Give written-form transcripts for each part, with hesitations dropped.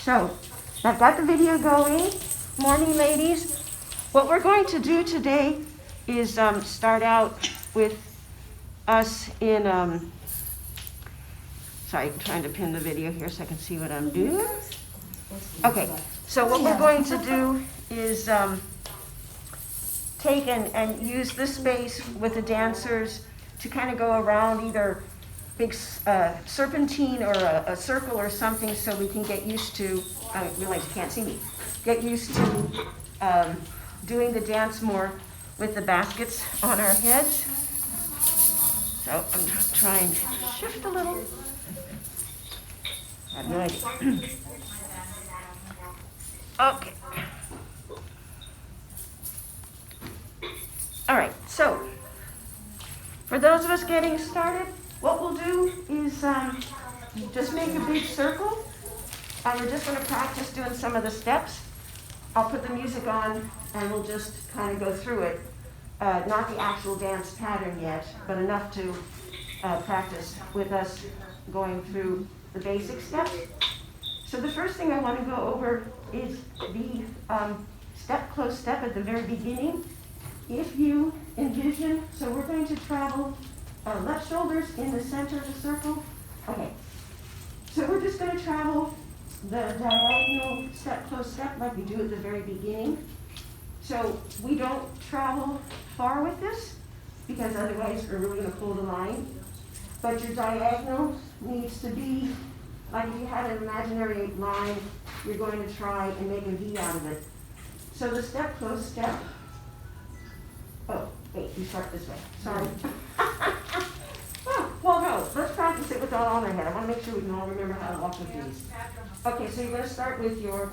So, I've got the video going. Morning, ladies. What we're going to do today is start out with us in, sorry, I'm trying to pin the video here so I can see what I'm doing. Okay, so what we're going to do is take and use this space with the dancers to kind of go around either big serpentine or a circle or something so we can get used to, I realize you can't see me, get used to doing the dance more with the baskets on our heads. So I'm trying to shift a little. I have no idea. Okay. All right, so for those of us getting started, what we'll do is just make a big circle. We're just going to practice doing some of the steps. I'll put the music on and we'll just kind of go through it. Not the actual dance pattern yet, but enough to practice with us going through the basic steps. So the first thing I want to go over is the step, close step at the very beginning. If you envision, so we're going to travel our left shoulders in the center of the circle. Okay, so we're just going to travel the diagonal step, close step like we do at the very beginning. So we don't travel far with this because otherwise we're really going to pull the line. But your diagonal needs to be, like if you had an imaginary line, you're going to try and make a V out of it. So the step, close step. Oh, wait, you start this way. Sorry. Well, no, let's practice it with all on our head. I want to make sure we can all remember how to walk with these. Okay, so you're going to start with your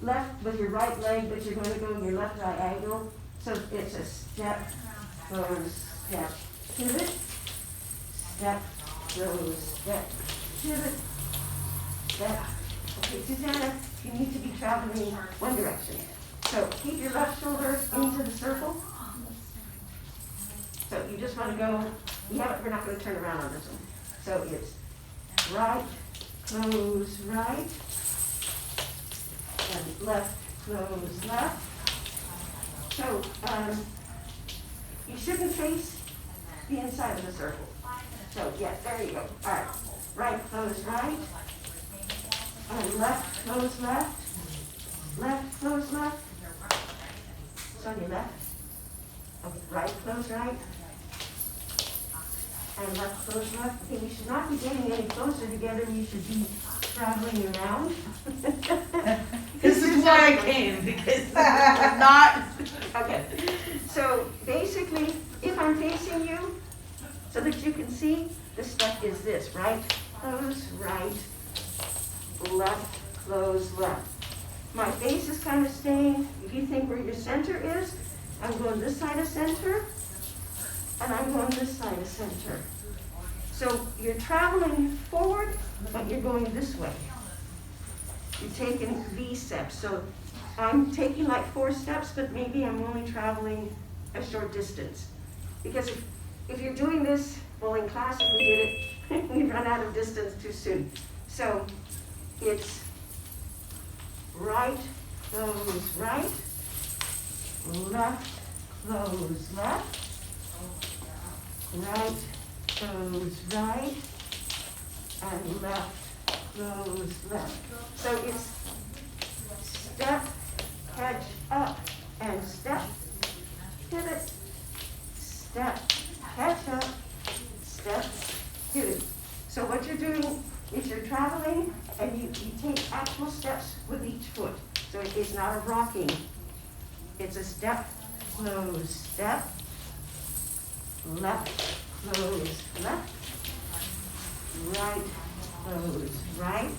left, with your right leg, but you're going to go in your left diagonal. So it's a step, close, step, pivot, step, close, step, pivot, step. Okay, Susanna, you need to be traveling one direction. So keep your left shoulder into the circle. So you just want to go, we're not going to turn around on this one. So it's right, close, right, and left, close, left. So you shouldn't face the inside of the circle. So yes, there you go. All right, right, close, right, and left, close, left, left, close, left. So on your left, okay, right, close, right. And left, close, left. Okay, we should not be getting any closer together. You should be traveling around. This is why I came, because I'm not. Okay, so basically, if I'm facing you, so that you can see, the step is this, right, close, right, left, close, left. My face is kind of staying, if you think where your center is, I'm going this side of center, and I'm going this side of center. So you're traveling forward, but you're going this way. You're taking V steps. So I'm taking like 4 steps, but maybe I'm only traveling a short distance. Because if you're doing this, well, in class if we did it, we run out of distance too soon. So it's right, close, right, left, close, left, right, close, right, and left, close, left. So it's step, catch up, and step, pivot, step, catch up, step, pivot. So what you're doing is you're traveling and you take actual steps with each foot. So it's not a rocking. It's a step, close, step, left, close, left, right, close, right,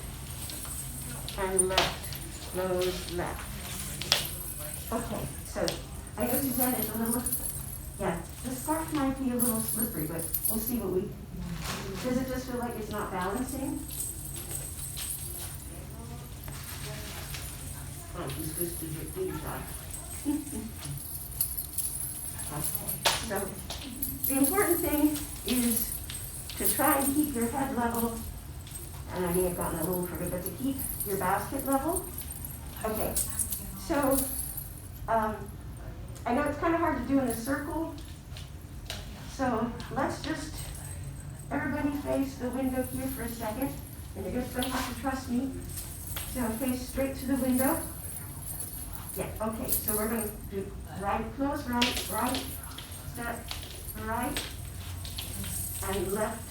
and left, close, left. Okay, so I know Suzanne is a little, yeah, the scarf might be a little slippery, but we'll see what we, does it just feel like it's not balancing? Oh, you supposed to do your job. Okay, so the important thing is to try and keep your head level and I may have gotten a little further, but to keep your basket level. Okay, so I know it's kind of hard to do in a circle, so let's just, everybody face the window here for a second, and you're just going to have to trust me. So face straight to the window. Yeah, okay, so we're going to do right, close, right, right, step, right, and left,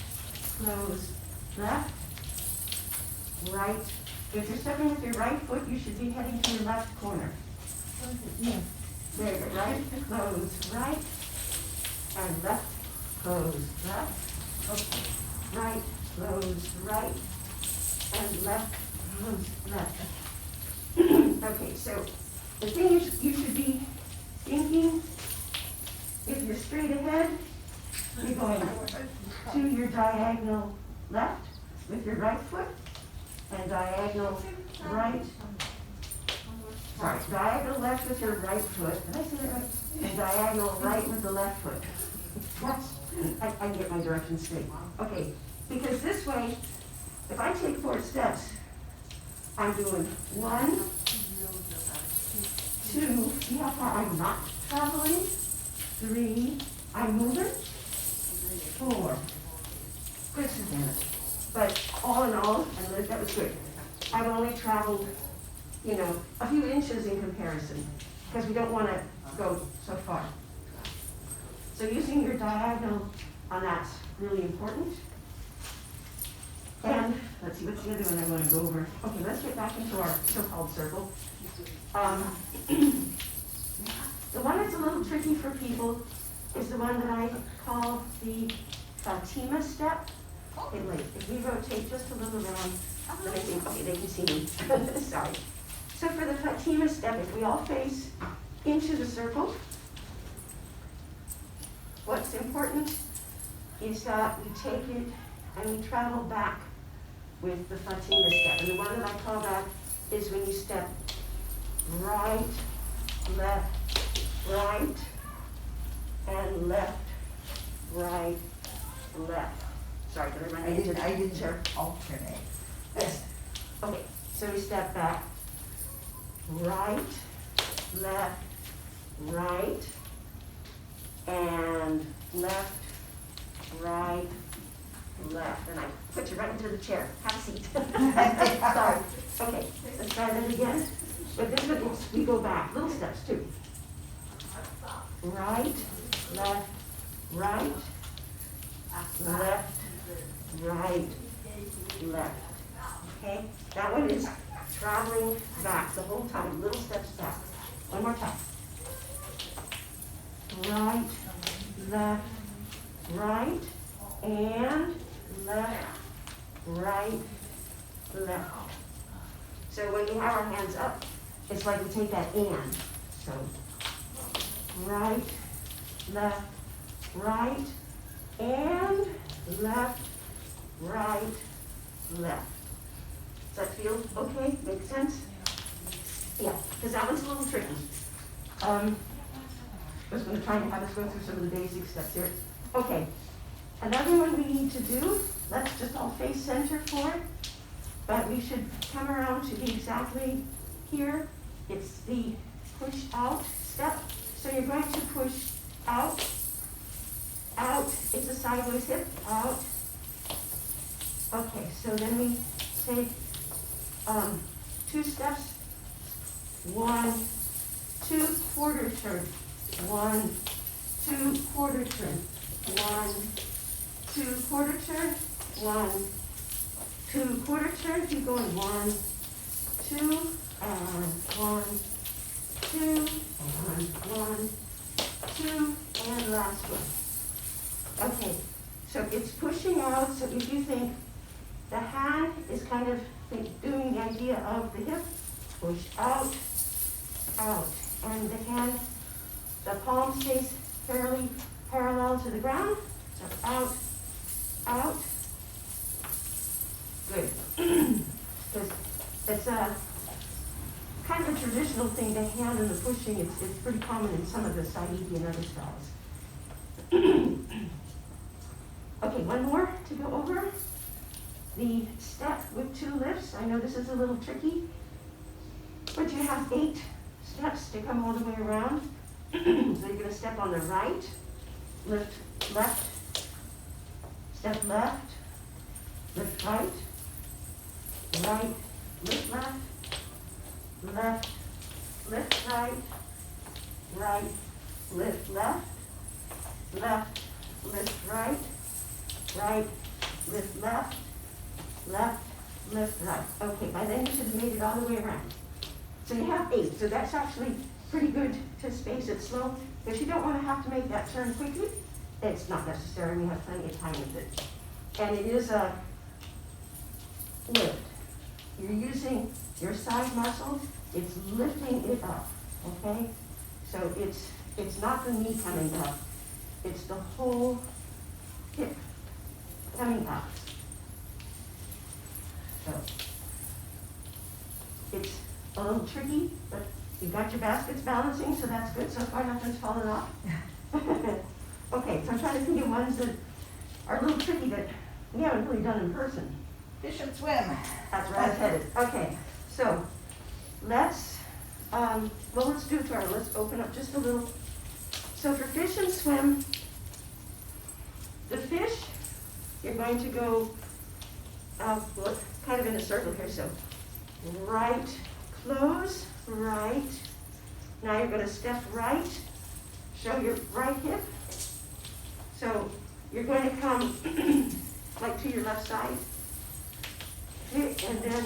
close, left, right. If you're stepping with your right foot, you should be heading to your left corner. Yeah. There you go, right, close, right, and left, close, left. Okay, right, close, right, and left, close, left. Okay, so the thing you should be thinking, if you're straight ahead, you're going to your diagonal left with your right foot, and diagonal right. Sorry, diagonal left with your right foot. Did I say that right? And diagonal right with the left foot. That's, I can get my directions straight. Okay, because this way, if I take 4 steps, I'm doing 1, 2, see how far I'm not traveling? 3, I'm moving. 4. Good, Susanna. But all in all, and that was good. I've only traveled, you know, a few inches in comparison, because we don't want to go so far. So using your diagonal on that's really important. And let's see, what's the other one I want to go over? Okay, let's get back into our so-called circle. The one that's a little tricky for people is the one that I call the Fatima step. Okay, wait, if we rotate just a little around, then I think, okay, they can see me. Sorry. So for the Fatima step, if we all face into the circle, what's important is that we take it and we travel back with the Fatima step. And the one that I call that is when you step right, left, right, and left, right, left. Sorry, did I run into that? I didn't alternate. Yes. Okay, so we step back, right, left, right, and left, right, left. And I put you right into the chair. Have a seat. Sorry. Okay, let's try that again. But this one, we go back. Little steps, too. Right, left, right, left, right, left. Okay? That one is traveling back the whole time. Little steps back. One more time. Right, left, right, and left, right, left. So when we have our hands up, it's like we take that and. So right, left, right, and left, right, left. Does that feel okay? Make sense? Yeah, because that one's a little tricky. I was going to try and have us go through some of the basic steps here. Okay, another one we need to do, let's just all face center for it, but we should come around to be exactly here. It's the push out step. So you're going to push out, out, it's a sideways hip, out. Okay, so then we take 2 steps, 1, 2 quarter turn, 1, 2 quarter turn, 1, 2 quarter turn, 1, 2 quarter turn, keep going, 1, 2, and 1, 2, and 1, 2, and last one. Okay, so it's pushing out, so if you think the hand is kind of doing the idea of the hip, push out, out, and the hand, the palm stays fairly parallel to the ground, so out, out, good. Because it's a kind of a traditional thing, the hand and the pushing, it's pretty common in some of the Sahihi and other styles. Okay, one more to go over. the step with 2 lifts. I know this is a little tricky, but you have 8 steps to come all the way around. So you're going to step on the right, lift left, step left, lift right, right, lift left, left, lift right, right, lift left, left, lift right, right, lift left, left, lift right. Okay, by then you should have made it all the way around. So you have 8, so that's actually pretty good to space it slow, because you don't want to have to make that turn quickly. It's not necessary, we have plenty of time with it. And it is a lift. You're using your side muscles, it's lifting it up, okay? So it's not the knee coming up, it's the whole hip coming up. So it's a little tricky, but you've got your baskets balancing, so that's good. So far nothing's fallen off. Okay, so I'm trying to think of ones that are a little tricky that we haven't really done in person. Fish and swim. That's where I was headed. Okay, so let's do it to our, let's open up just a little. So for fish and swim, the fish, you're going to go well, kind of in a circle here. So right, close, right. Now you're going to step right, show your right hip. So you're going to come like to your left side, and then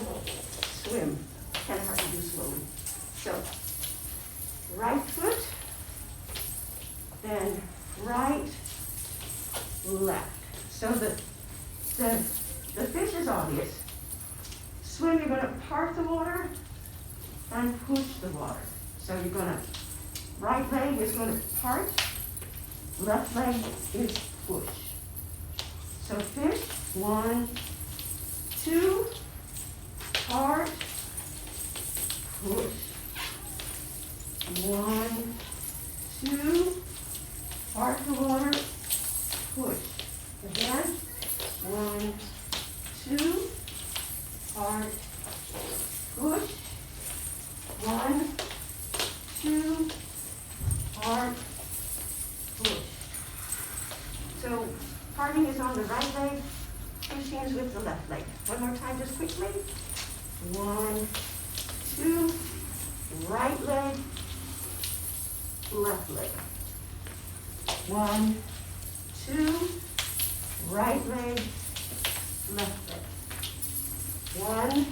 swim. Kind of hard to do slowly. So right foot, then right, left. So the fish is obvious. Swim, you're going to part the water and push the water. So you're going to, right leg is going to part, left leg is push. So fish, 1, 2, part, push. 1, 2, part the water, push. Again, 1, 2, part, push. 1, 2, part, push. So parting is on the right leg, pushing is with the left leg. One more time, just quickly. 1, 2, right leg, left leg. 1, 2, right leg, left leg. 1,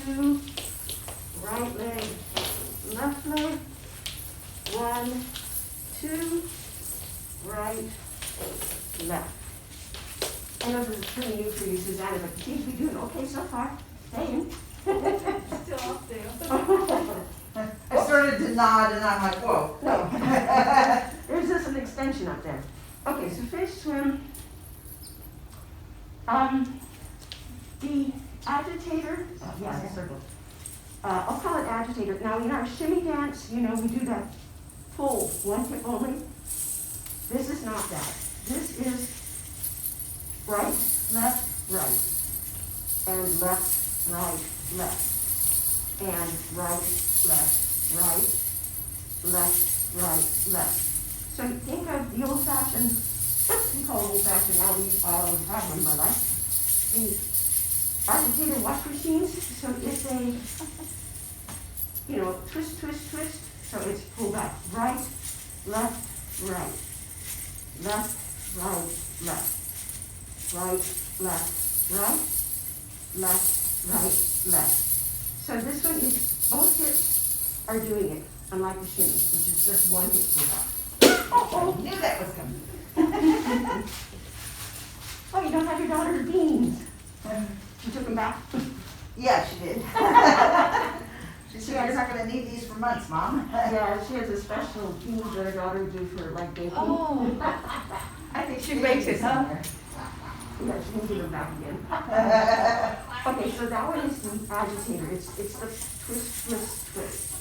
2, right leg, left leg. 1, 2, right, left. I know this is pretty new for you, Susanna, but you seem to be doing okay so far. Staying. Still off there. I started to nod and I'm like, whoa. No. There's just an extension up there. Okay, so fish, swim. The agitator, yeah, the circle. I'll call it agitator. Now, in our shimmy dance, you know, we do that pull, one hip only. This is not that. This is right, left, right, and left, right, left, and right, left, right, left, right, left. So think of the old-fashioned, we call it old-fashioned, now we always have one in my life, the agitator wash machines. So it's a, you know, twist, twist, twist. So it's pull back, right, left, right, left, right, left, right, left, right, left, right, left. So this one is, both hips are doing it, unlike the shimmy, which is just one hip pull back. Oh, knew that was coming. Oh, you don't have your daughter's beans. You took them back? Yeah, she did. She said, you're not gonna need these for months, Mom. Yeah, she has a special beans that her daughter do for like baking. Oh. I think She makes it, huh? Yeah, she can give them back again. Okay, so that one is the agitator. It's the twist, twist, twist.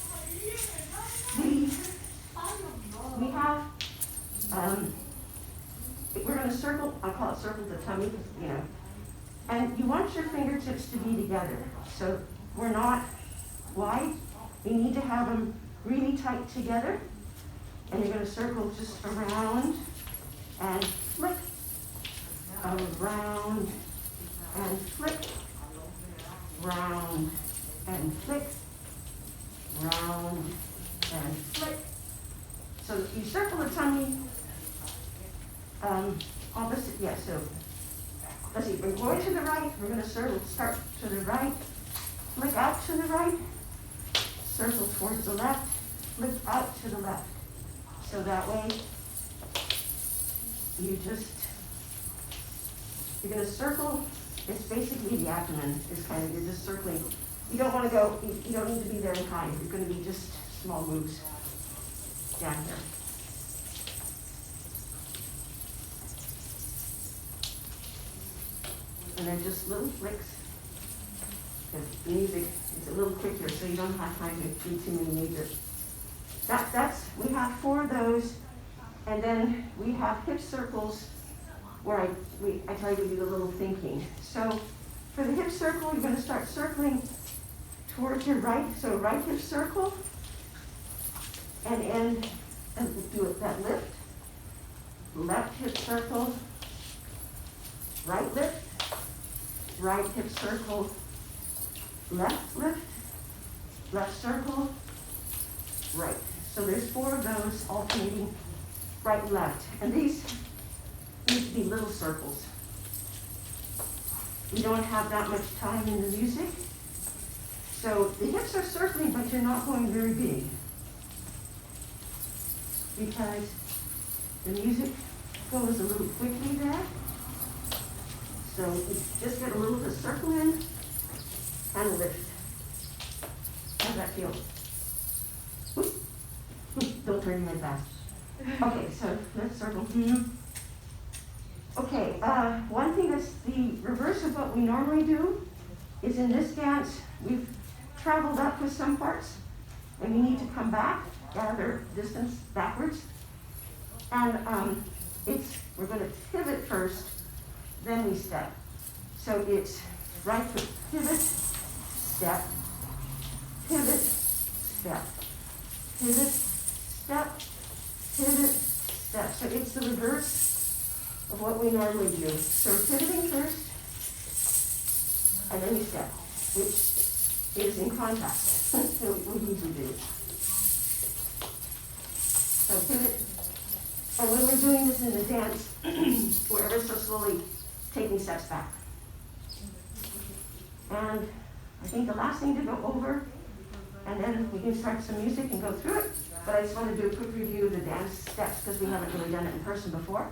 We have, we're gonna circle, I call it circle the tummy, you know. And want your fingertips to be together. So we're not wide. You need to have them really tight together. And you're going to circle just around and flick, around and flick, round and flick, round and flick. So you circle the tummy opposite, yeah, so let's see, we're going to the right, we're going to start to the right, flick out to the right, circle towards the left, flick out to the left. So that way, you're going to circle, it's basically the abdomen, is kind of, you're just circling. You don't want to go, you don't need to be very high, you're going to be just small moves down here. And then just little flicks. Because the music is a little quicker, so you don't have time to do too many meters. We have 4 of those, and then we have hip circles where I try to do the little thinking. So for the hip circle, you're going to start circling towards your right, so right hip circle, and end, and do it that lift. Left hip circle, right lift, right hip circle, left lift, left circle, right. So there's 4 of those alternating right and left. And these need to be little circles. We don't have that much time in the music. So the hips are circling, but you're not going very big. Because the music goes a little quickly there. So you just get a little bit of circle in and lift. How's that feel? Whoop. Don't turn your head back. Okay, so let's circle. Okay, one thing that's the reverse of what we normally do is in this dance, we've traveled up with some parts, and you need to come back, gather distance backwards. And we're going to pivot first, then we step. So it's right foot, pivot, step, pivot, step, pivot, step, pivot, step. So it's the reverse of what we normally do. So we're pivoting first, and then we step, which is in contrast to what we usually do. So pivot. And when we're doing this in the dance, we're ever so slowly taking steps back. And I think the last thing to go over, and then we can start some music and go through it, but I just want to do a quick review of the dance steps because we haven't really done it in person before.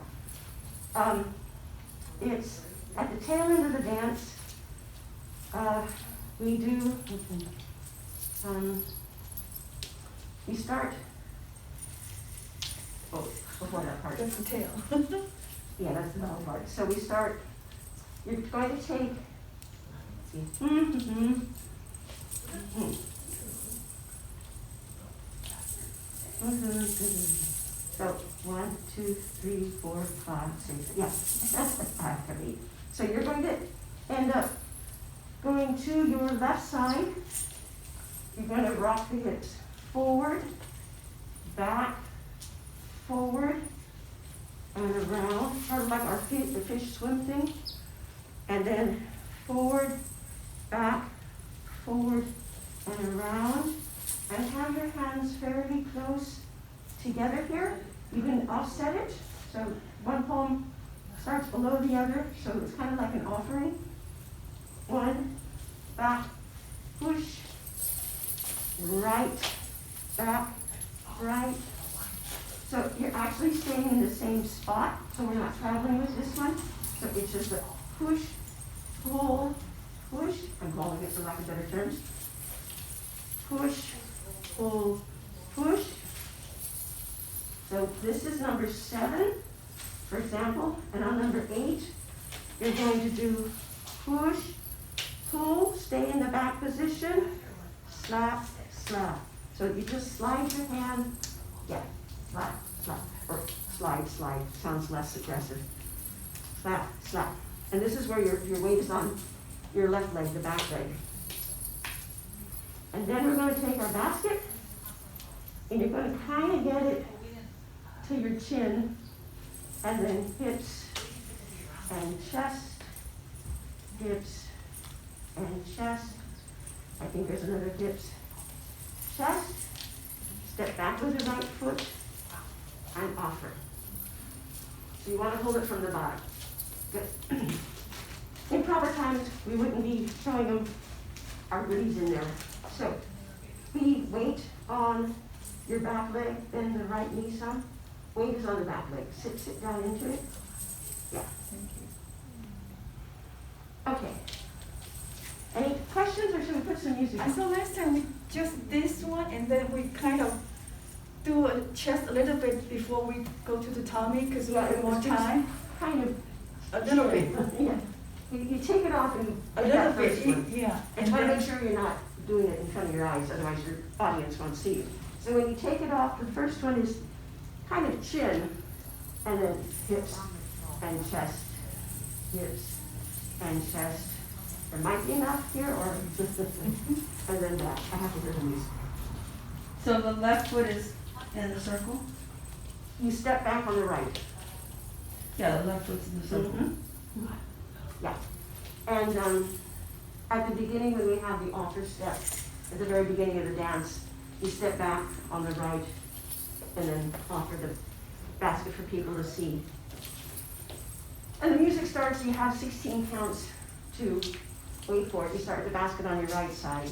It's at the tail end of the dance, we do, we start, before that part. That's the tail. Yeah, that's the middle part. So we start, you're going to take, let's see. So 1, 2, 3, 4, 5, 6, yeah, that's 5 for me. So you're going to end up going to your left side. You're going to rock the hips forward, back, forward, and around, sort of like our feet, the fish swim thing. And then forward, back, forward, and around. And have your hands fairly close together here. You can offset it. So one palm starts below the other, so it's kind of like an offering. 1, back, push, right, back, right. So you're actually staying in the same spot, so we're not traveling with this one. So it's just a push, pull, push. I'm calling it for lack of better terms. Push, pull, push. So this is number 7, for example, and on number 8, you're going to do push, pull, stay in the back position, slap, slap. So you just slide your hand, yeah, slap, slap, or slide, slide, sounds less aggressive. Slap, slap. And this is where your weight is on your left leg, the back leg. And then we're going to take our basket, and you're going to kind of get it to your chin, and then hips and chest, hips and chest. I think there's another hips, chest. Step back with your right foot and offer. So you want to hold it from the bottom. Good. In proper times, we wouldn't be showing them our goodies in there. So, be weight on your back leg, bend the right knee some. Weight is on the back leg. Sit down into it. Yeah. Okay. Any questions, or should we put some music? I saw last time we just this one, and then we kind of do a chest a little bit before we go to the tummy, because we have more time. Kind of. A little bit. Yeah. You take it off and A get that little bit, first one. yeah. And you want to make sure you're not doing it in front of your eyes, otherwise your audience won't see you. So when you take it off, the first one is kind of chin, and then hips and chest, hips and chest. There might be enough here, or and then back. I have to hear the music. So the left foot is in the circle? You step back on the right. Yeah, the left foot's in the circle. Mhm. Yeah. And at the beginning, when we have the altar step, at the very beginning of the dance, you step back on the right and then offer the basket for people to see. And the music starts, you have 16 counts to wait for it. You start the basket on your right side.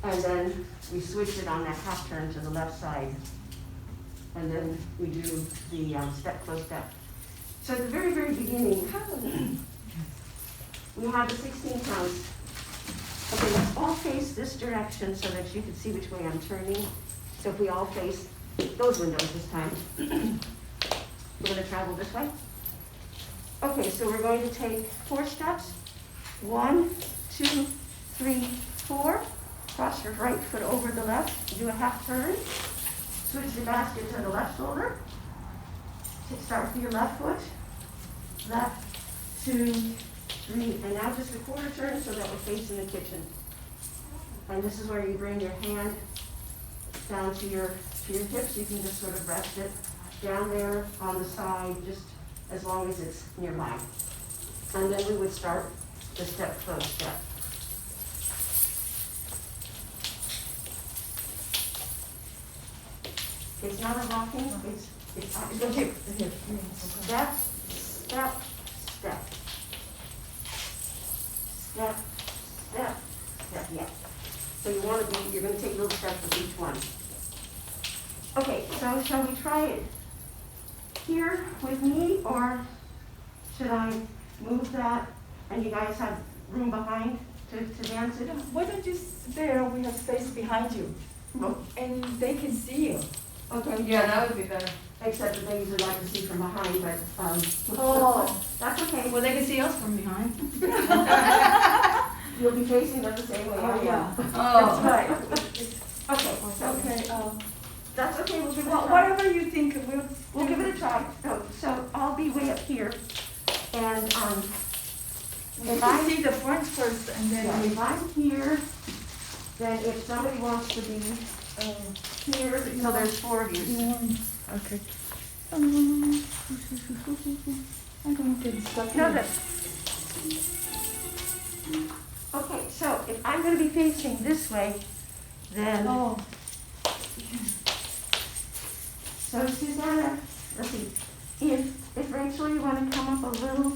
And then we switch it on that half turn to the left side. And then we do the step, close step. So at the very, very beginning, we have the 16 counts. Okay, let's all face this direction so that you can see which way I'm turning. So if we all face those windows this time, we're going to travel this way. Okay, so we're going to take 4 steps. 1, 2, 3, 4. Cross your right foot over the left. Do a half turn. Switch the basket to the left shoulder. Start with your left foot. Left, 2, 3, and now just a quarter turn so that we're facing the kitchen. And this is where you bring your hand down to your hips. You can just sort of rest it down there on the side, just as long as it's nearby. And then we would start the step, close step. It's not a rocking, it's the hip. Step, step, step. Step, step, step, yeah. So you're going to take little steps with each one. Okay, so shall we try it here with me, or should I move that and you guys have room behind to dance it? Why don't you there, we have space behind you, Oh, and they can see you. okay. Yeah, that would be better. Except the things I'd like to see from behind, but, Oh. that's okay. Well, they can see us from behind. You'll be facing them the same way I Oh, am. yeah. That's right. Okay, so, Okay, that's okay, we'll give it a try. whatever you think, We'll give it a try. So I'll be way up here, and, You if can I, see the front first, and yeah, then if I'm here, then if somebody wants to be here, so there's 4 of you. Okay. I don't get stuck in No, it. good. Okay, so if I'm gonna be facing this way, then, Oh, so Susanna, let's see, if Rachel, you wanna come up a little,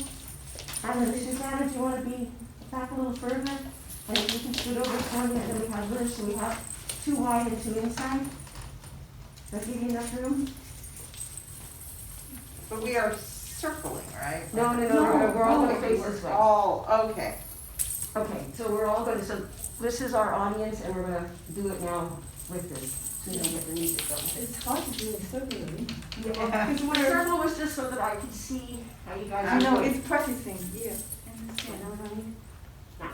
and then Susanna, do you wanna be back a little further? And if you can scoot over for me, and then we have Liz, so we have 2 wide and 2 inside. Does that give you enough room? But we are circling, right? No, we're all gonna face this way. Oh, okay. Okay, so we're all gonna, so this is our audience, and we're gonna do it now with this, so you don't get the music going. it's hard to do it circularly. Yeah, because my circle was just so that I could see how you guys I are know, doing. it's practicing, yeah. Yeah, know what I mean? Now.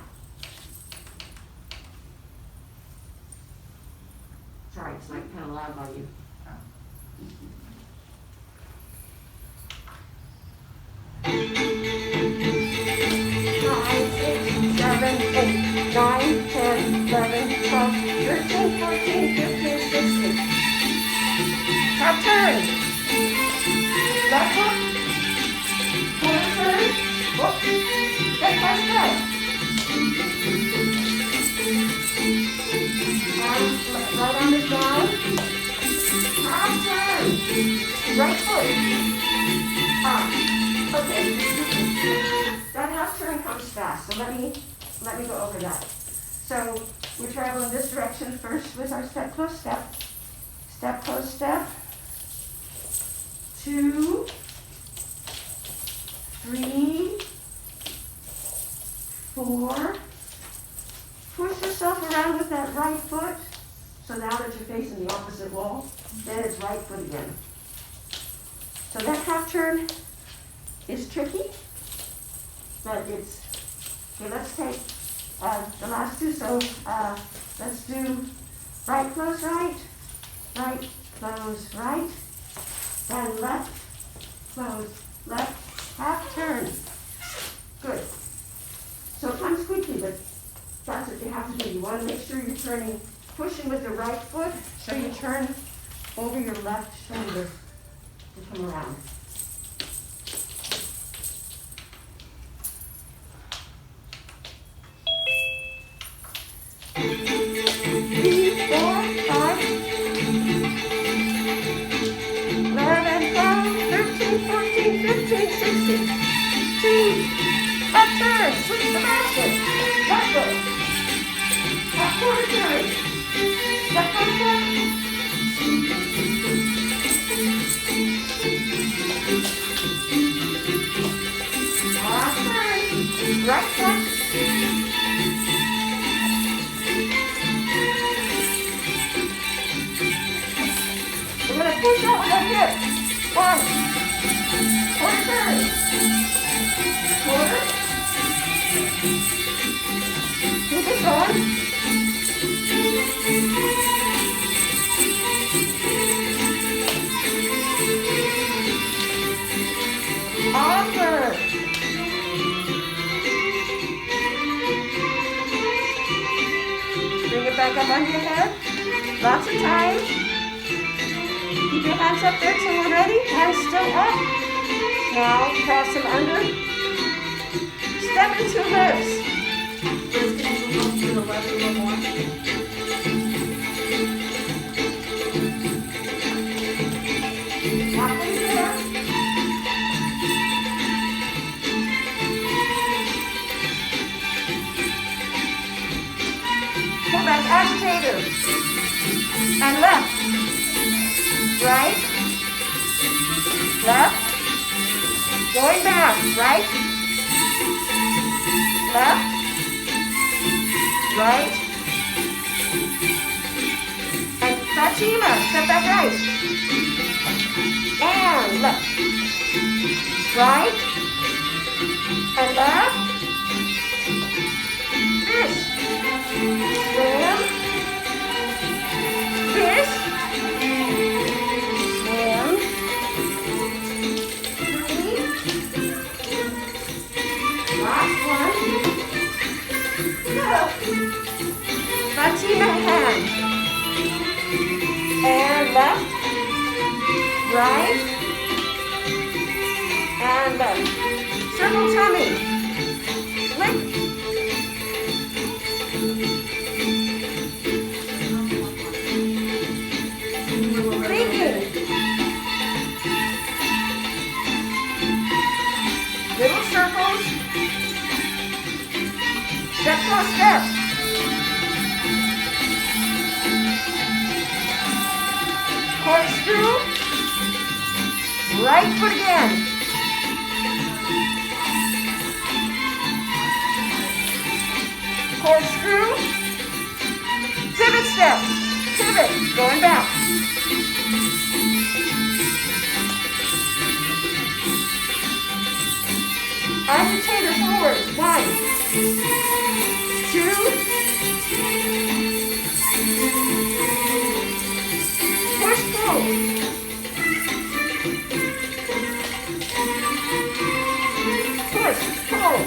Sorry, it's like kind of loud by you. Five, six, 13, 14, 15, 16. Half turn. Left hook. Quarter turn. Whoop. Step by step. Right arm is down. Half turn. Right foot. Okay. That half turn comes fast, so let me go over that. So we travel in this direction first with our step, close, step. Step, close, step. 2, 3, 4. Push yourself around with that right foot. So now that you're facing the opposite wall, then it's right foot again. So that half turn is tricky, but it's, okay, let's take the last two. So let's do right, close, right, close, right, then left, close, left, half turn. Good. So it comes quickly, but that's what you have to do. You want to make sure you're turning, pushing with the right foot, so you turn over your left shoulder to come around. Switch the basket. Left foot. Half quarter turn. Step by step. Half turn. Right step. We're going to push out with our hip. 1. Quarter turn. Quarter. Keep it going. Awkward. Bring it back up under your head. Lots of time. Keep your hands up there till we're ready. Hands still up. Now cross them under. Step into lifts. Just can you move to the left a little more? Halfway there. Pull back, agitator. And left. Right. Left. Going back. Right. Left. Right. And Fatima, step back right. And left. Right. And left. Fish. Swim. Fish. Swim. 3. Last one. Go. Fatima hand. And left. Right. And left. Circle tummy. Lick. Thinking. Little circles. Step close step. Corkscrew. Right foot again. Corkscrew. Pivot step. Pivot. Going back. Agitator forward. 1, 2. Push pull. Push pull.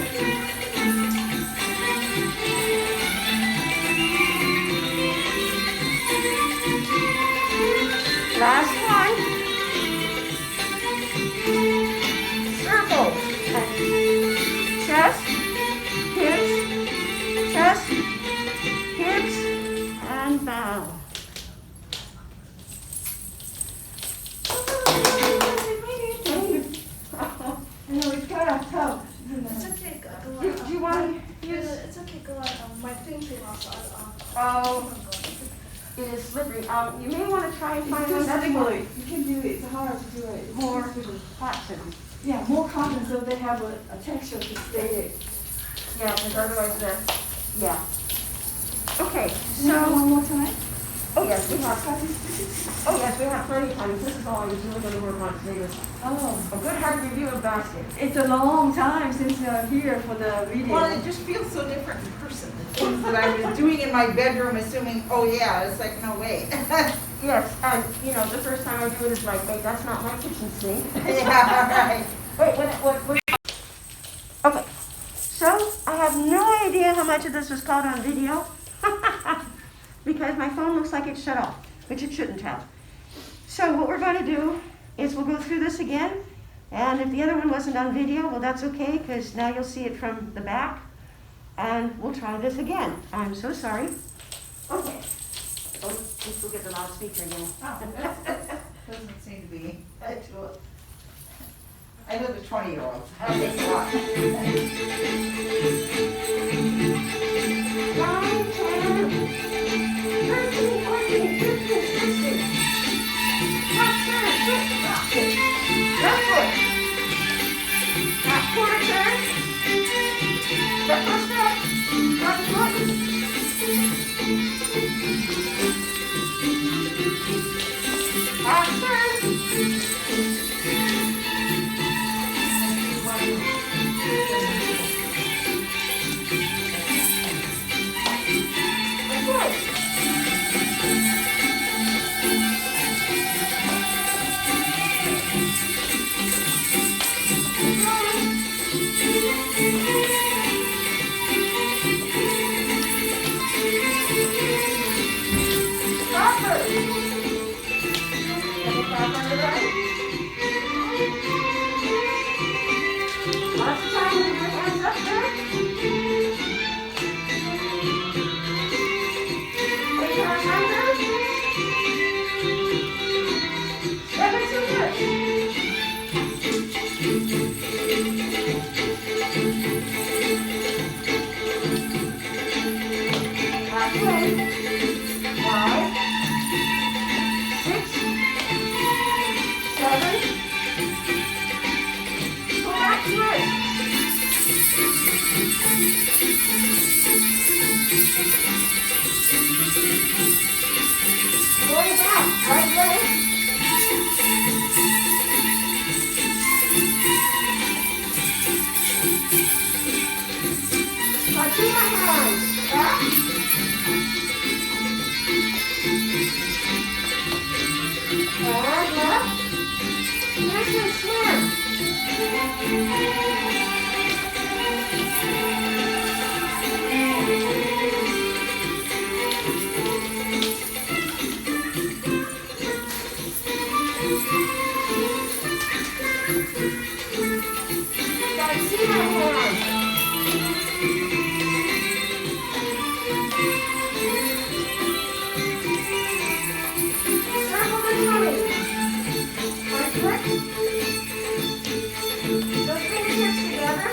bow. I know it's kind of tough. It's okay, go Do you want to use? It's okay, go on. My thing came off, so Oh, it is slippery. You may want to try and find one that's more, You can do it. It's hard to do it. It's more difficult. cotton. Yeah, more cotton so they have a texture to stay. Yeah, because otherwise yeah. Okay, So so, one more time. oh yes, we have plenty of time. This is all I was really going to work on today was Oh, a good hard review of baskets. it's a long time since I'm here for the video. Well, it just feels so different in person. The things that I was doing in my bedroom, assuming, oh yeah, it's like, no way. Yes, and you know, the first time I do it is like, wait, that's not my kitchen sink. Yeah, right. Wait, what? Okay, so I have no idea how much of this was caught on video because my phone looks like it's shut off, which it shouldn't have. So what we're going to do is we'll go through this again, and if the other one wasn't on video, well, that's okay because now you'll see it from the back, and we'll try this again. I'm so sorry. Okay. Oh, let's go get the loudspeaker again. Doesn't seem to be. I know the 20-year-olds. Okay. It's a lot. 9, 10, 13, 14, 15, 16. Left turn, shift basket. Left foot. Back quarter turn. Step by step. Right foot. Half turn. Going back, right leg. Touching my hands. Back. And left. Nice and slim. Gotta see my hands. Circle the tummy. Right foot. Those fingertips together.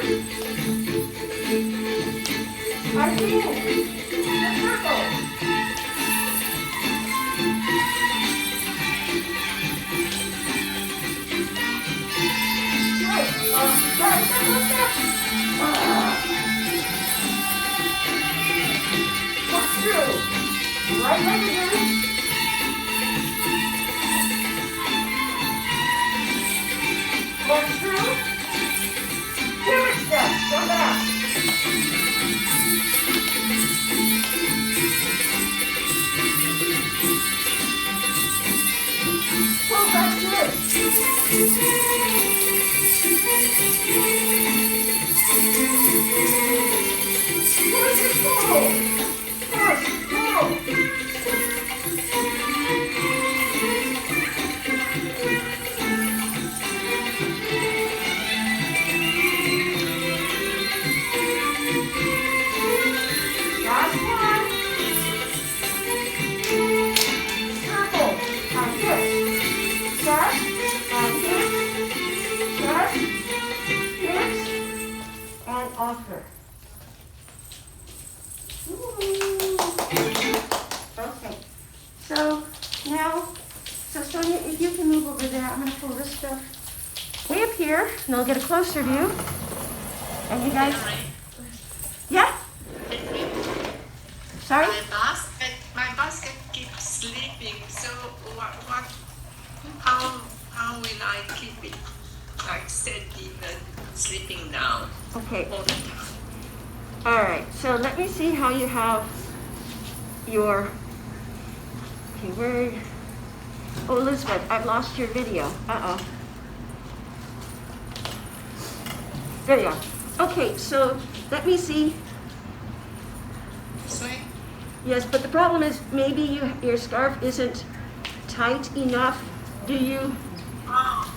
Right in. The circle. Good. Step, step. Push through. Right leg again. Push through. Pivot step. Go back. Pull back twist. Push and pull. Push, pull. offer. Ooh. Okay, so now, so Sonia, if you can move over there, I'm gonna pull this stuff way up here, and I'll get a closer view. And you guys, yeah? Sorry? My basket keeps sleeping. So how will I keep it like steady and sleeping down Okay, all the time? all right, so let me see how you have your, okay, where, oh, Elizabeth, I've lost your video. Uh-oh. There you are. Okay, so let me see. This way? Yes, but the problem is maybe your scarf isn't tight enough. Do you? Oh,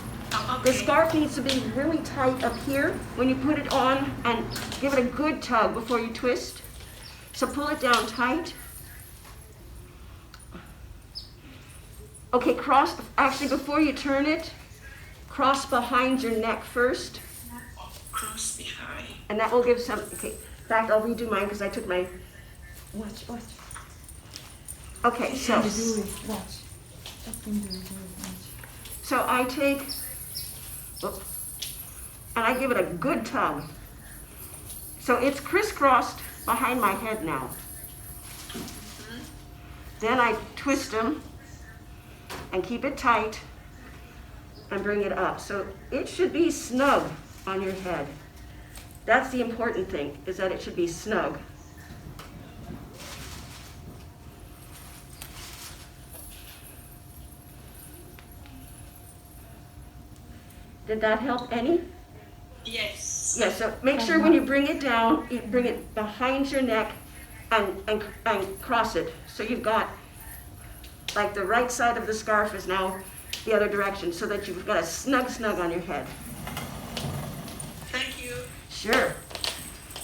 The okay. scarf needs to be really tight up here when you put it on, and give it a good tug before you twist. So pull it down tight. Okay, actually before you turn it, cross behind your neck first. Cross behind. And that will give some, okay, in fact, I'll redo mine because I took my, watch. Okay, so I take, whoop, and I give it a good tug. So it's crisscrossed behind my head now. Then I twist them and keep it tight and bring it up. So it should be snug on your head. That's the important thing, is that it should be snug. Did that help any? Yes. Yes, so make sure when you bring it down, you bring it behind your neck and cross it. So you've got, like the right side of the scarf is now the other direction, so that you've got a snug on your head. Thank you. Sure.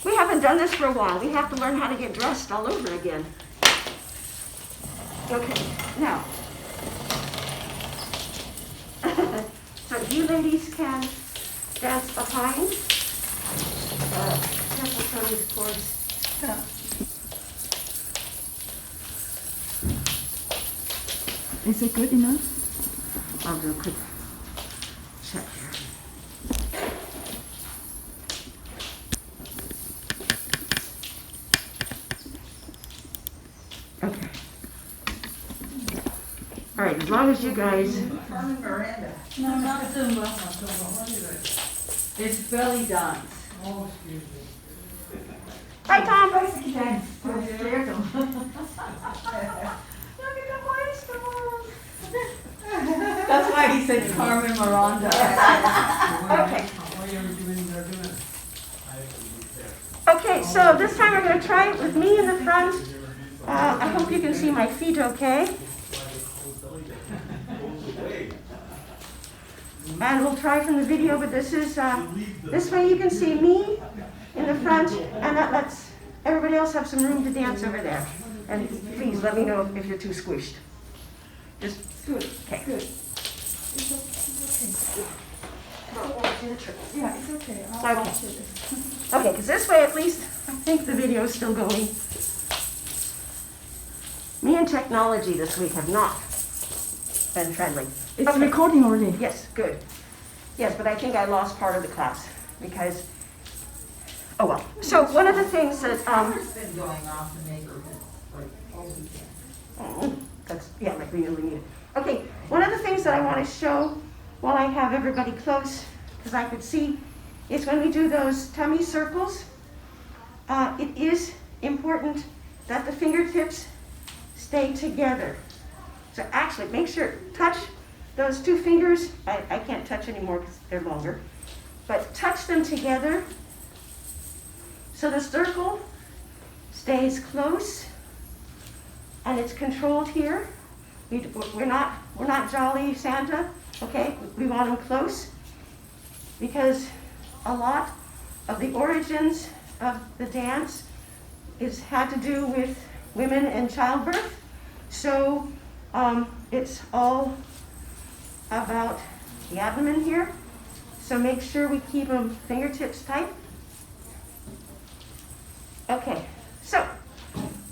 We haven't done this for a while. We have to learn how to get dressed all over again. Okay, now. So you ladies can dance behind. Careful, Tony's cords. Is it good enough? I'll do a quick check here. Okay. All right, as long as you guys, Carmen Miranda. No, not Zumba. It's belly dance. hi Tom. Scared them. That's why he said Carmen Miranda. Okay. Okay, so this time we're going to try it with me in the front. I hope you can see my feet okay. And we'll try from the video, but this is, this way you can see me in the front, and that lets everybody else have some room to dance over there. And please let me know if you're too squished. Just, Good, okay. good. Yeah, it's okay. I'll Okay. watch it. Okay, because this way at least, I think the video is still going. Me and technology this week have not been friendly. It's Okay. recording already. Yes, good. Yes, but I think I lost part of the class because, oh well. So one of the things that, It's been going off in the neighborhood like all weekend. that's, yeah, like we really need it. Okay, one of the things that I want to show while I have everybody close, because I could see, is when we do those tummy circles, it is important that the fingertips stay together. So actually, make sure, touch those two fingers. I can't touch anymore because they're longer. But touch them together so the circle stays close and it's controlled here. We're not jolly Santa, okay? We want them close because a lot of the origins of the dance had to do with women and childbirth. So it's all about the abdomen here. So make sure we keep them fingertips tight. Okay, so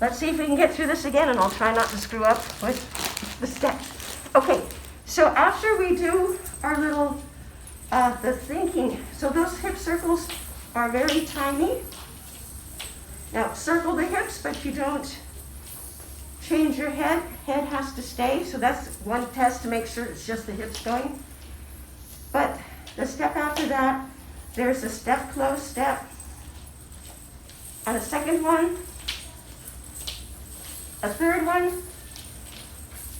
let's see if we can get through this again, and I'll try not to screw up with the steps. Okay, so after we do our little, the thinking, so those hip circles are very tiny. Now, circle the hips, but you don't change your head. Head has to stay, so that's one test to make sure it's just the hips going. But the step after that, there's a step close step, and a second one, a third one,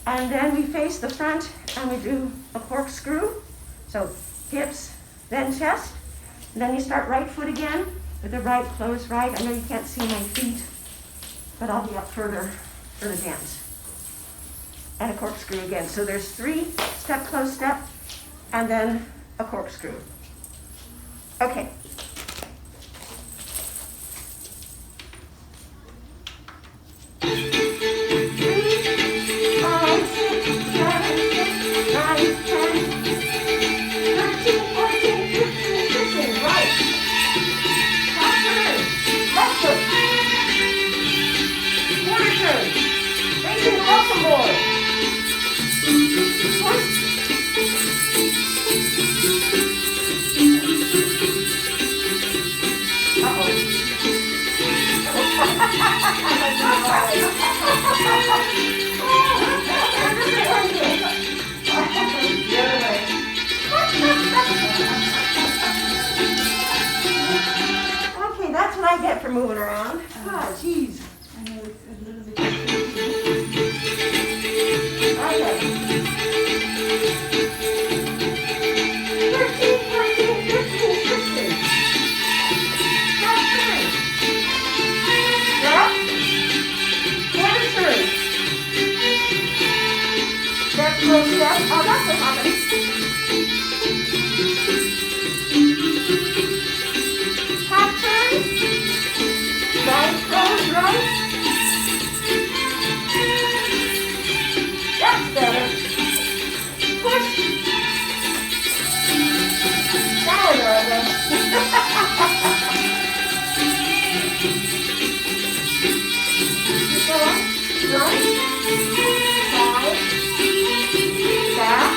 and then we face the front and we do a corkscrew. So hips, then chest, and then you start right foot again with the right closed right. I know you can't see my feet, but I'll be up further for the dance. And a corkscrew again. So there's 3, step, close, step, and then a corkscrew. Okay. Okay, that's what I get for moving around. Ah, jeez. I know it's a little bit. Okay. 13, 14, 15, 16. Half turn. Step. Quarter turn. Step, close step. Oh, that's what happens. Half turn. Right, close, right. That's better. Push. Down over. Keep going. Right. Side. Back.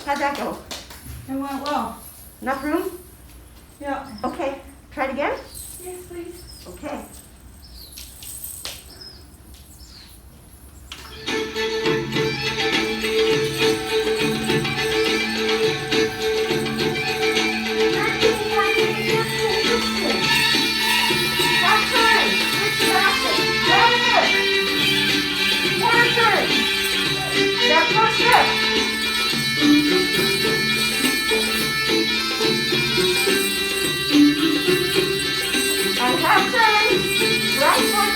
How'd that go? It went well. Enough room? Yeah. Okay, try it again? Yes, please. Okay. And half turn, right foot.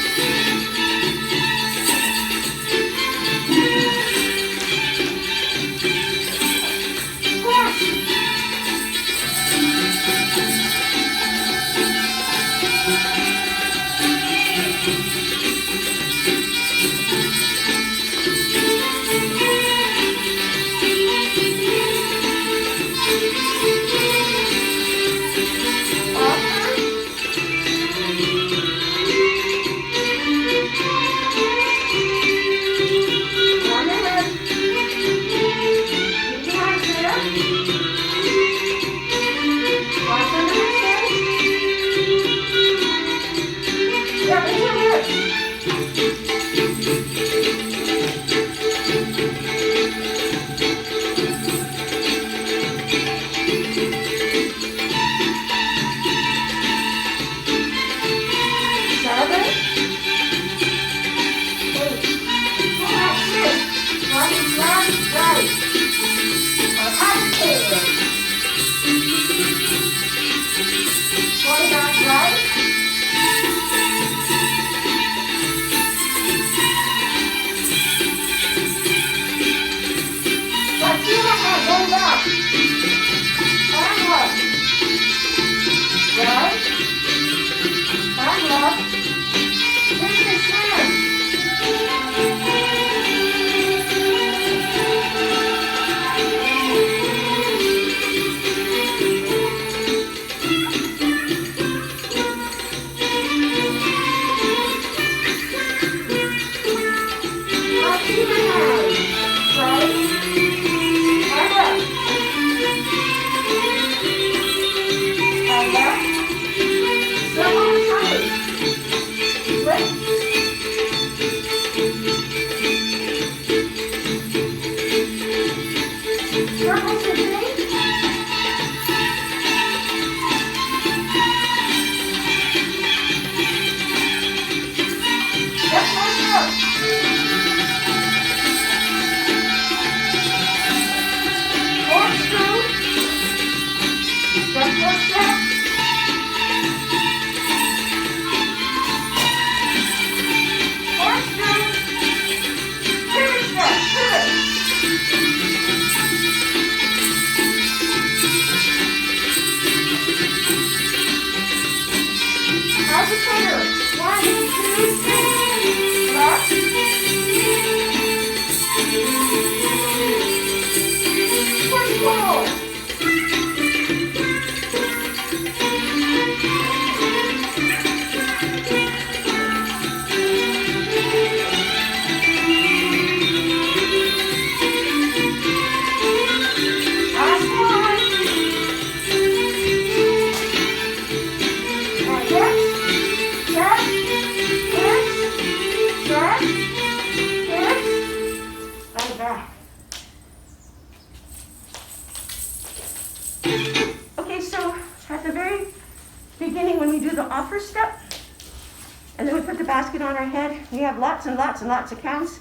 Basket on our head. We have lots and lots and lots of counts.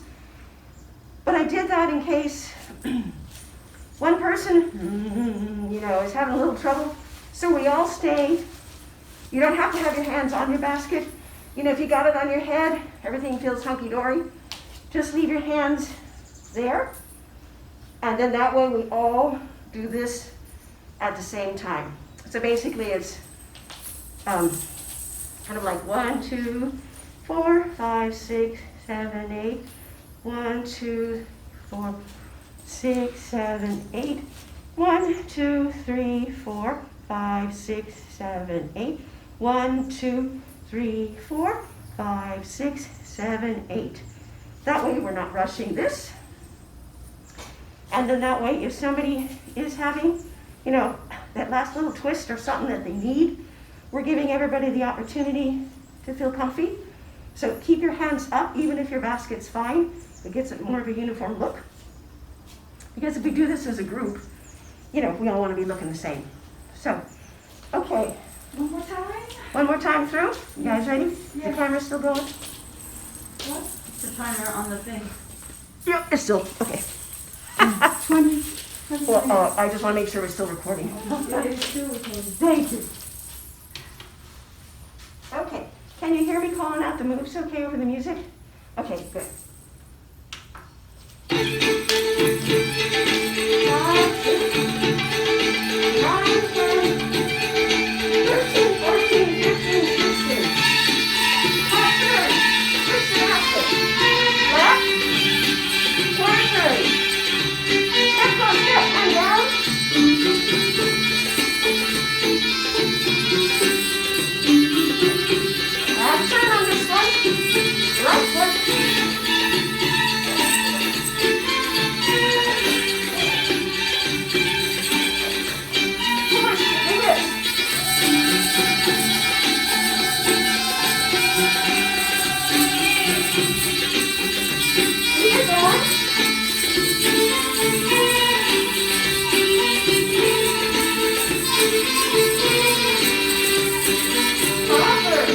But I did that in case one person, is having a little trouble. So we all stay. You don't have to have your hands on your basket. If you got it on your head, everything feels hunky-dory. Just leave your hands there. And then that way we all do this at the same time. So basically it's kind of like 1, 2, 4, 5, 6, 7, 8. 1, 2, 4, 6, 7, 8. 1, 2, 3, 4, 5, 6, 7, 8. 1, 2, 3, 4, 5, 6, 7, 8. That way we're not rushing this. And then that way, if somebody is having, you know, that last little twist or something that they need, we're giving everybody the opportunity to feel comfy. So keep your hands up, even if your basket's fine. It gets it more of a uniform look. Because if we do this as a group, you know, we all want to be looking the same. So, okay. One more time. One more time through. You guys ready? Yeah. The camera's still going? What? It's the timer on the thing. Yep, it's still, okay. 20. Well, I just want to make sure we're still recording. Yeah, it's still recording. Thank you. Okay, can you hear me calling out the moves okay over the music? Okay, good. 5, 6, 9, 10, 13, 14, 15, 16. Half turn, switch the basket. Left, quarter turn. Step on step and down. Half turn on this one. Right foot. Push, do this. Keep it going. Forward.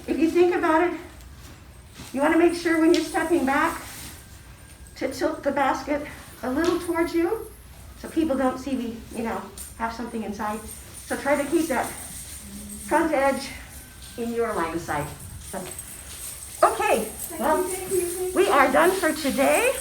If you think about it, you want to make sure when you're stepping back to tilt the basket a little towards you so people don't see me, have something inside. So try to keep that front edge in your line of sight. So, okay, well, we are done for today.